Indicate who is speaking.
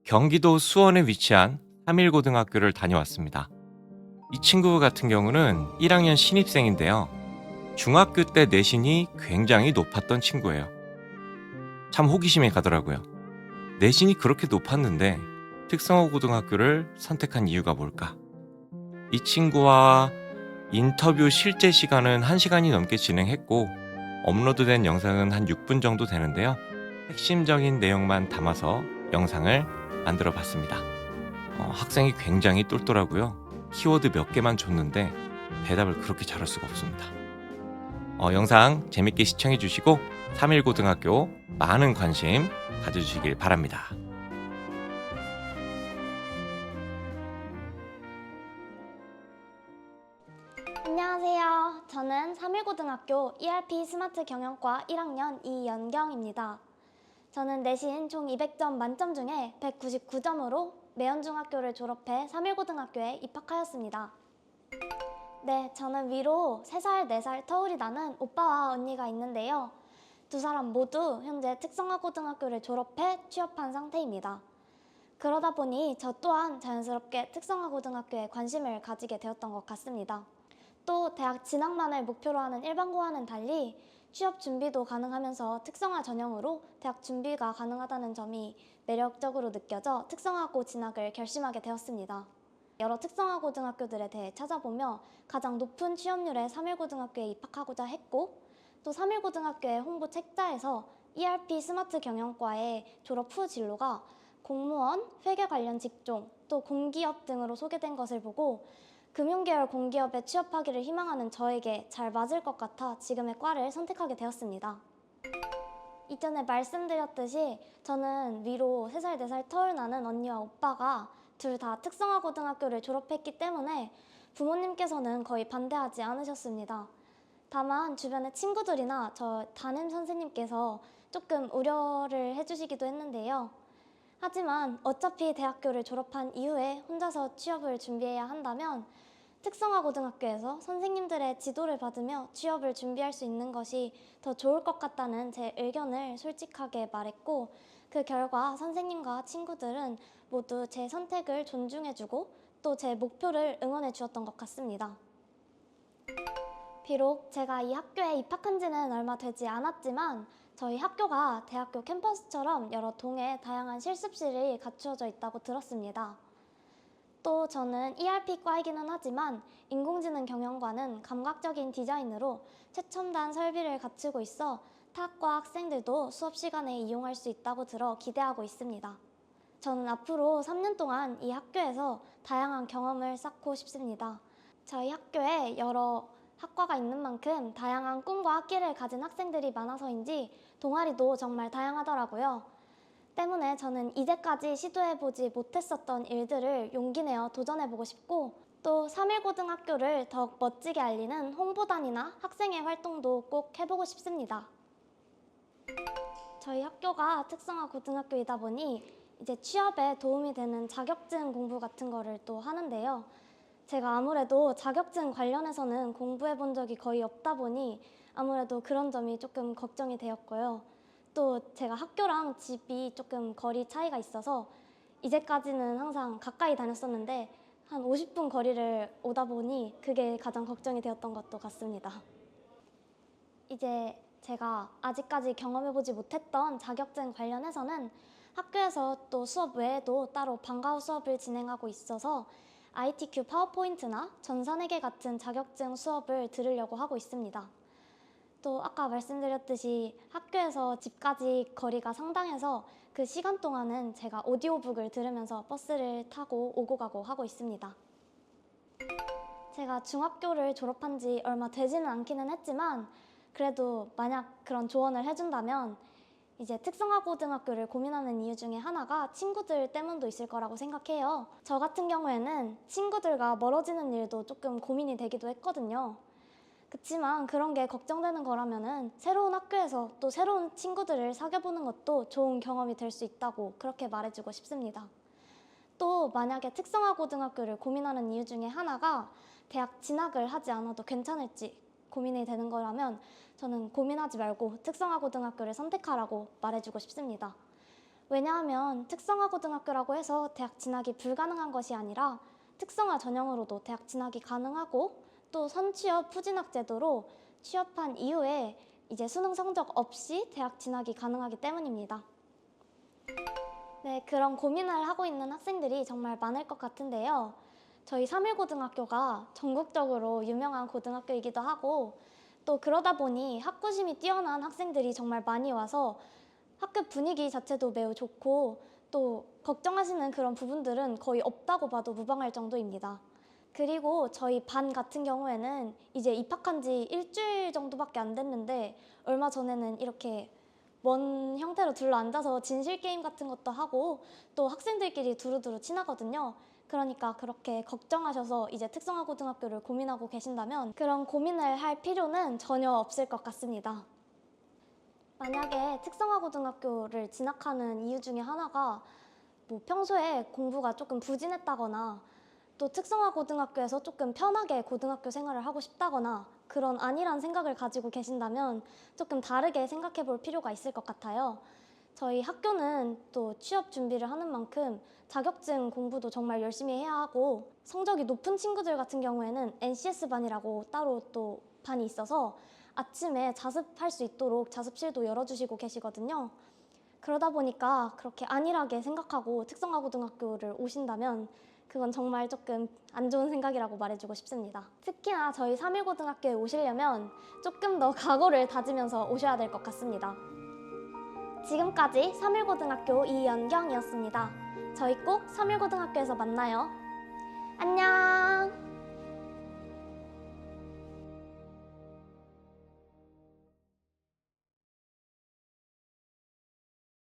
Speaker 1: 경기도 수원에 위치한 3일고등학교를 다녀왔습니다. 이 친구 같은 경우는 1학년 신입생인데요. 중학교 때 내신이 굉장히 높았던 친구예요. 참 호기심이 가더라고요. 내신이 그렇게 높았는데 특성화 고등학교를 선택한 이유가 뭘까? 이 친구와 인터뷰 실제 시간은 1시간이 넘게 진행했고 업로드된 영상은 한 6분 정도 되는데요. 핵심적인 내용만 담아서 영상을 만들어 봤습니다. 학생이 굉장히 똘똘하고요. 키워드 몇 개만 줬는데 대답을 그렇게 잘할 수가 없습니다. 영상 재밌게 시청해 주시고 3일고등학교 많은 관심 가져주시길 바랍니다.
Speaker 2: 안녕하세요. 저는 3일고등학교 ERP 스마트 경영과 1학년 이연경입니다. 저는 내신 총 200점 만점 중에 199점으로 매연중학교를 졸업해 3일고등학교에 입학하였습니다. 네, 저는 위로 3살, 4살 터울이 나는 오빠와 언니가 있는데요. 두 사람 모두 현재 특성화고등학교를 졸업해 취업한 상태입니다. 그러다 보니 저 또한 자연스럽게 특성화고등학교에 관심을 가지게 되었던 것 같습니다. 또 대학 진학만을 목표로 하는 일반고와는 달리 취업 준비도 가능하면서 특성화 전형으로 대학 준비가 가능하다는 점이 매력적으로 느껴져 특성화고 진학을 결심하게 되었습니다. 여러 특성화 고등학교들에 대해 찾아보며 가장 높은 취업률의 3일고등학교에 입학하고자 했고, 또 3일고등학교의 홍보 책자에서 ERP 스마트 경영과의 졸업 후 진로가 공무원, 회계 관련 직종, 또 공기업 등으로 소개된 것을 보고 금융계열 공기업에 취업하기를 희망하는 저에게 잘 맞을 것 같아 지금의 과를 선택하게 되었습니다. 이전에 말씀드렸듯이 저는 위로 3살, 4살 터울 나는 언니와 오빠가 둘 다 특성화 고등학교를 졸업했기 때문에 부모님께서는 거의 반대하지 않으셨습니다. 다만 주변의 친구들이나 저 담임 선생님께서 조금 우려를 해주시기도 했는데요. 하지만 어차피 대학교를 졸업한 이후에 혼자서 취업을 준비해야 한다면 특성화 고등학교에서 선생님들의 지도를 받으며 취업을 준비할 수 있는 것이 더 좋을 것 같다는 제 의견을 솔직하게 말했고, 그 결과 선생님과 친구들은 모두 제 선택을 존중해주고 또 제 목표를 응원해 주었던 것 같습니다. 비록 제가 이 학교에 입학한 지는 얼마 되지 않았지만 저희 학교가 대학교 캠퍼스처럼 여러 동에 다양한 실습실이 갖추어져 있다고 들었습니다. 또 저는 ERP과이기는 하지만 인공지능 경영과는 감각적인 디자인으로 최첨단 설비를 갖추고 있어 타학과 학생들도 수업 시간에 이용할 수 있다고 들어 기대하고 있습니다. 저는 앞으로 3년 동안 이 학교에서 다양한 경험을 쌓고 싶습니다. 저희 학교에 여러 학과가 있는 만큼 다양한 꿈과 학기를 가진 학생들이 많아서인지 동아리도 정말 다양하더라고요. 때문에 저는 이제까지 시도해보지 못했었던 일들을 용기 내어 도전해보고 싶고, 또 3일고등학교를 더욱 멋지게 알리는 홍보단이나 학생회 활동도 꼭 해보고 싶습니다. 저희 학교가 특성화 고등학교이다 보니 이제 취업에 도움이 되는 자격증 공부 같은 거를 또 하는데요. 제가 아무래도 자격증 관련해서는 공부해 본 적이 거의 없다 보니 아무래도 그런 점이 조금 걱정이 되었고요. 또 제가 학교랑 집이 조금 거리 차이가 있어서 이제까지는 항상 가까이 다녔었는데 한 50분 거리를 오다 보니 그게 가장 걱정이 되었던 것도 같습니다. 이제 제가 아직까지 경험해보지 못했던 자격증 관련해서는 학교에서 또 수업 외에도 따로 방과후 수업을 진행하고 있어서 ITQ 파워포인트나 전산회계 같은 자격증 수업을 들으려고 하고 있습니다. 또 아까 말씀드렸듯이 학교에서 집까지 거리가 상당해서 그 시간 동안은 제가 오디오북을 들으면서 버스를 타고 오고 가고 하고 있습니다. 제가 중학교를 졸업한 지 얼마 되지는 않기는 했지만 그래도 만약 그런 조언을 해준다면 이제 특성화 고등학교를 고민하는 이유 중에 하나가 친구들 때문도 있을 거라고 생각해요. 저 같은 경우에는 친구들과 멀어지는 일도 조금 고민이 되기도 했거든요. 그치만 그런 게 걱정되는 거라면은 새로운 학교에서 또 새로운 친구들을 사귀어보는 것도 좋은 경험이 될 수 있다고 그렇게 말해주고 싶습니다. 또 만약에 특성화 고등학교를 고민하는 이유 중에 하나가 대학 진학을 하지 않아도 괜찮을지 고민이 되는 거라면 저는 고민하지 말고 특성화 고등학교를 선택하라고 말해주고 싶습니다. 왜냐하면 특성화고등학교라고 해서 대학 진학이 불가능한 것이 아니라 특성화 전형으로도 대학 진학이 가능하고 또 선취업 후진학 제도로 취업한 이후에 이제 수능 성적 없이 대학 진학이 가능하기 때문입니다. 네, 그런 고민을 하고 있는 학생들이 정말 많을 것 같은데요. 저희 3일고등학교가 전국적으로 유명한 고등학교이기도 하고 또 그러다 보니 학구심이 뛰어난 학생들이 정말 많이 와서 학교 분위기 자체도 매우 좋고 또 걱정하시는 그런 부분들은 거의 없다고 봐도 무방할 정도입니다. 그리고 저희 반 같은 경우에는 이제 입학한 지 일주일 정도밖에 안 됐는데 얼마 전에는 이렇게 먼 형태로 둘러앉아서 진실 게임 같은 것도 하고 또 학생들끼리 두루두루 친하거든요. 그러니까 그렇게 걱정하셔서 이제 특성화고등학교를 고민하고 계신다면 그런 고민을 할 필요는 전혀 없을 것 같습니다. 만약에 특성화고등학교를 진학하는 이유 중에 하나가 뭐 평소에 공부가 조금 부진했다거나 또 특성화고등학교에서 조금 편하게 고등학교 생활을 하고 싶다거나 그런 안일한 생각을 가지고 계신다면 조금 다르게 생각해 볼 필요가 있을 것 같아요. 저희 학교는 또 취업 준비를 하는 만큼 자격증 공부도 정말 열심히 해야 하고 성적이 높은 친구들 같은 경우에는 NCS 반이라고 따로 또 반이 있어서 아침에 자습할 수 있도록 자습실도 열어주시고 계시거든요. 그러다 보니까 그렇게 안일하게 생각하고 특성화고등학교를 오신다면 그건 정말 조금 안 좋은 생각이라고 말해주고 싶습니다. 특히나 저희 3일고등학교에 오시려면 조금 더 각오를 다지면서 오셔야 될 것 같습니다. 지금까지 3일고등학교 이연경이었습니다. 저희 꼭 3일고등학교에서 만나요. 안녕!